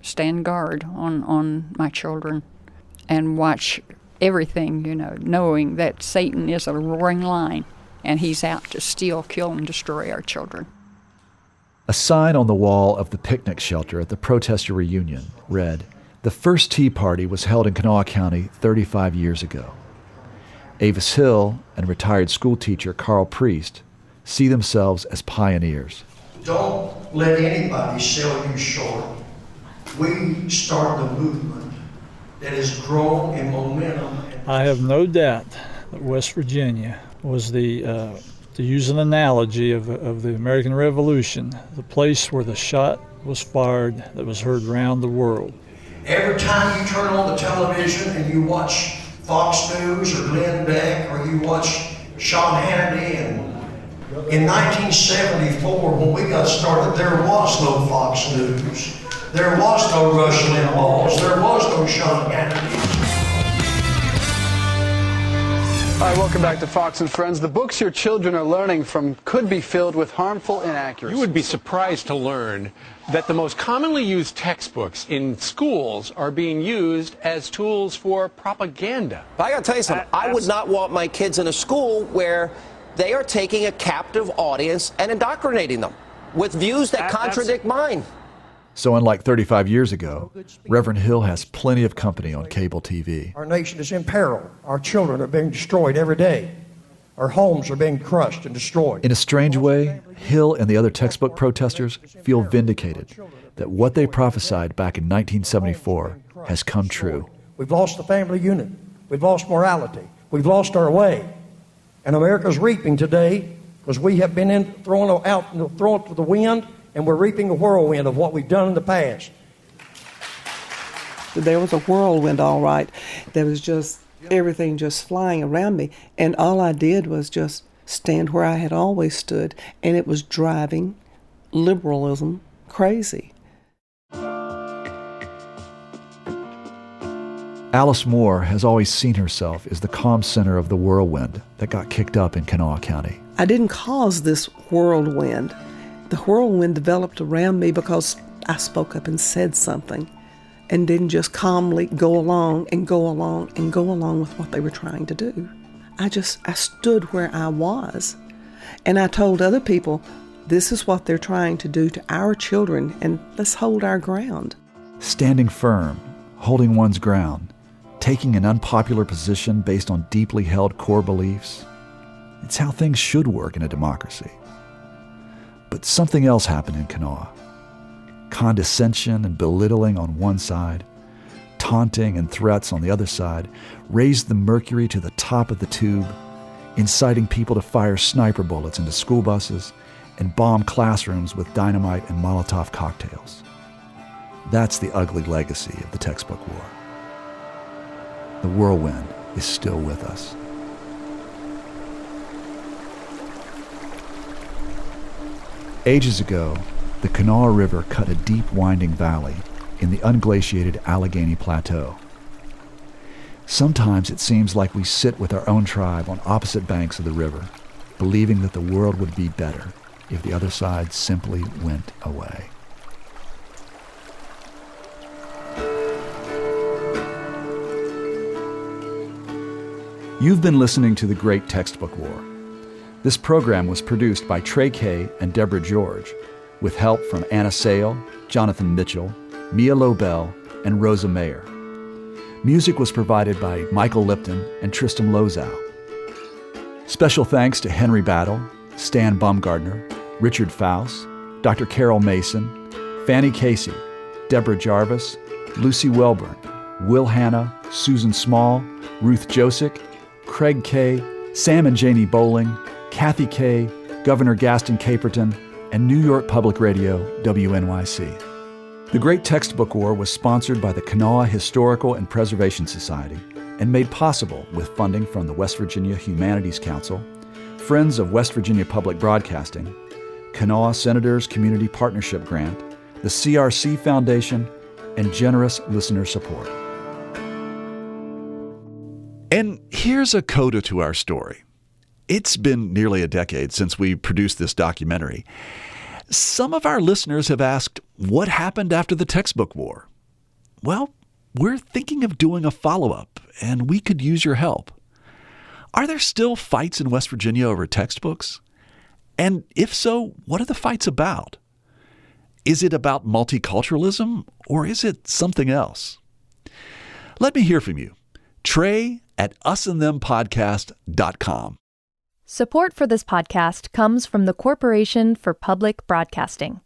stand guard on my children and watch everything, knowing that Satan is a roaring lion and he's out to steal, kill, and destroy our children. A sign on the wall of the picnic shelter at the protester reunion read, "The first Tea Party was held in Kanawha County 35 years ago." Avis Hill and retired school teacher Carl Priest see themselves as pioneers. Don't let anybody sell you short. We start the movement that has grown in momentum. I have no doubt that West Virginia was to use an analogy of the American Revolution, the place where the shot was fired that was heard around the world. Every time you turn on the television and you watch Fox News or Glenn Beck or you watch Sean Hannity, and in 1974 when we got started, there was no Fox News. There was no Rush Limbaughs. There was no Sean Hannity. All right, welcome back to Fox and Friends. The books your children are learning from could be filled with harmful inaccuracies. You would be surprised to learn that the most commonly used textbooks in schools are being used as tools for propaganda. But I got to tell you something. I would not want my kids in a school where they are taking a captive audience and indoctrinating them with views that contradict mine. So unlike 35 years ago, Reverend Hill has plenty of company on cable TV. Our nation is in peril. Our children are being destroyed every day. Our homes are being crushed and destroyed. In a strange way, Hill and the other textbook protesters feel vindicated that what they prophesied back in 1974 has come true. We've lost the family unit. We've lost morality. We've lost our way. And America's reaping today because we have been thrown to the wind, and we're reaping a whirlwind of what we've done in the past. There was a whirlwind, all right. There was just everything just flying around me. And all I did was just stand where I had always stood. And it was driving liberalism crazy. Alice Moore has always seen herself as the calm center of the whirlwind that got kicked up in Kanawha County. I didn't cause this whirlwind. The whirlwind developed around me because I spoke up and said something and didn't just calmly go along with what they were trying to do. I stood where I was, and I told other people, this is what they're trying to do to our children, and let's hold our ground. Standing firm, holding one's ground, taking an unpopular position based on deeply held core beliefs. It's how things should work in a democracy. But something else happened in Kanawha. Condescension and belittling on one side, taunting and threats on the other side, raised the mercury to the top of the tube, inciting people to fire sniper bullets into school buses and bomb classrooms with dynamite and Molotov cocktails. That's the ugly legacy of the textbook war. The whirlwind is still with us. Ages ago, the Kanawha River cut a deep winding valley in the unglaciated Allegheny Plateau. Sometimes it seems like we sit with our own tribe on opposite banks of the river, believing that the world would be better if the other side simply went away. You've been listening to The Great Textbook War. This program was produced by Trey Kay and Deborah George, with help from Anna Sale, Jonathan Mitchell, Mia Lobel, and Rosa Mayer. Music was provided by Michael Lipton and Tristan Lozow. Special thanks to Henry Battle, Stan Baumgartner, Richard Faust, Dr. Carol Mason, Fanny Casey, Deborah Jarvis, Lucy Welburn, Will Hanna, Susan Small, Ruth Josick, Craig Kay, Sam and Janie Bowling, Kathy Kay, Governor Gaston Caperton, and New York Public Radio, WNYC. The Great Textbook War was sponsored by the Kanawha Historical and Preservation Society and made possible with funding from the West Virginia Humanities Council, Friends of West Virginia Public Broadcasting, Kanawha Senators Community Partnership Grant, the CRC Foundation, and generous listener support. And here's a coda to our story. It's been nearly a decade since we produced this documentary. Some of our listeners have asked, what happened after the textbook war? Well, we're thinking of doing a follow-up, and we could use your help. Are there still fights in West Virginia over textbooks? And if so, what are the fights about? Is it about multiculturalism, or is it something else? Let me hear from you. Trey@usandthempodcast.com. Support for this podcast comes from the Corporation for Public Broadcasting.